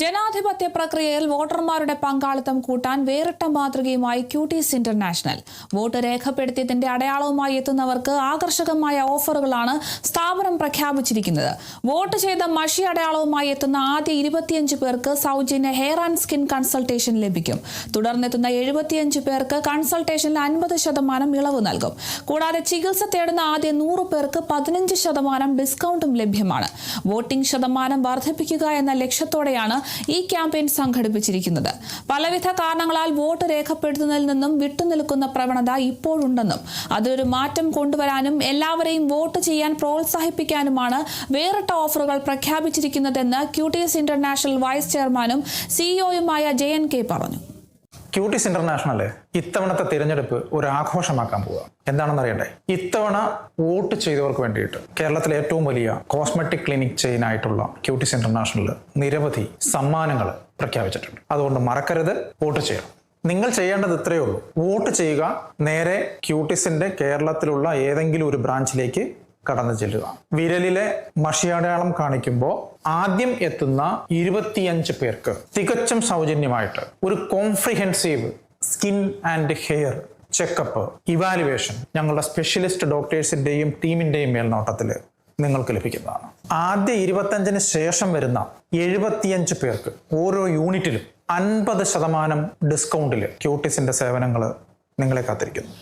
ജനാധിപത്യ പ്രക്രിയയിൽ വോട്ടർമാരുടെ പങ്കാളിത്തം കൂട്ടാൻ വേറിട്ട മാതൃകയുമായി ക്യൂട്ടീസ് ഇന്റർനാഷണൽ. വോട്ട് രേഖപ്പെടുത്തിയതിന്റെ അടയാളവുമായി എത്തുന്നവർക്ക് ആകർഷകമായ ഓഫറുകളാണ് സ്ഥാപനം പ്രഖ്യാപിച്ചിരിക്കുന്നത്. വോട്ട് ചെയ്ത മഷി അടയാളവുമായി എത്തുന്ന ആദ്യ 25 പേർക്ക് സൗജന്യ ഹെയർ ആൻഡ് സ്കിൻ കൺസൾട്ടേഷൻ ലഭിക്കും. തുടർന്നെത്തുന്ന 75 പേർക്ക് കൺസൾട്ടേഷനിൽ 50% ഇളവ് നൽകും. കൂടാതെ ചികിത്സ തേടുന്ന ആദ്യ 100 പേർക്ക് 15% ഡിസ്കൗണ്ടും ലഭ്യമാണ്. വോട്ടിംഗ് ശതമാനം വർദ്ധിപ്പിക്കുക എന്ന ലക്ഷ്യത്തോടെയാണ് ഈ ക്യാമ്പയിൻ സംഘടിപ്പിച്ചിരിക്കുന്നത്. പലവിധ കാരണങ്ങളാൽ വോട്ട് രേഖപ്പെടുത്തുന്നതിൽ നിന്നും വിട്ടുനിൽക്കുന്ന പ്രവണത ഇപ്പോഴുണ്ടെന്നും അതൊരു മാറ്റം കൊണ്ടുവരാനും എല്ലാവരെയും വോട്ട് ചെയ്യാൻ പ്രോത്സാഹിപ്പിക്കാനുമാണ് വേറിട്ട ഓഫറുകൾ പ്രഖ്യാപിച്ചിരിക്കുന്നതെന്ന് ക്യൂട്ടീസ് ഇന്റർനാഷണൽ വൈസ് ചെയർമാനും സിഇഒയുമായ JNK പറഞ്ഞു. ക്യൂട്ടീസ് ഇന്റർനാഷണൽ ഇത്തവണത്തെ തിരഞ്ഞെടുപ്പ് ഒരു ആഘോഷമാക്കാൻ പോവുക. എന്താണെന്ന് അറിയണ്ടേ? ഇത്തവണ വോട്ട് ചെയ്തവർക്ക് വേണ്ടിയിട്ട് കേരളത്തിലെ ഏറ്റവും വലിയ കോസ്മെറ്റിക് ക്ലിനിക് ചെയിൻ ആയിട്ടുള്ള ക്യൂട്ടീസ് ഇന്റർനാഷണൽ നിരവധി സമ്മാനങ്ങൾ പ്രഖ്യാപിച്ചിട്ടുണ്ട്. അതുകൊണ്ട് മറക്കരുത്, വോട്ട് ചെയ്യണം. നിങ്ങൾ ചെയ്യേണ്ടത് ഇത്രയേ ഉള്ളൂ. വോട്ട് ചെയ്യുക, നേരെ ക്യൂട്ടീസിന്റെ കേരളത്തിലുള്ള ഏതെങ്കിലും ഒരു ബ്രാഞ്ചിലേക്ക് കടന്നു ചെല്ലുക. വിരലിലെ മഷിയടയാളം കാണിക്കുമ്പോൾ ആദ്യം എത്തുന്ന 25 പേർക്ക് തികച്ചും സൗജന്യമായിട്ട് ഒരു comprehensive skin and hair checkup evaluation ഞങ്ങളുടെ സ്പെഷ്യലിസ്റ്റ് ഡോക്ടേഴ്സിന്റെയും ടീമിന്റെയും മേൽനോട്ടത്തിൽ നിങ്ങൾക്ക് ലഭിക്കുന്നതാണ്. ആദ്യ 25-ന് ശേഷം വരുന്ന 75 പേർക്ക് ഓരോ യൂണിറ്റിലും 50% ഡിസ്കൗണ്ടിൽ ക്യൂട്ടീസിന്റെ സേവനങ്ങൾ നിങ്ങളെ കാത്തിരിക്കുന്നു.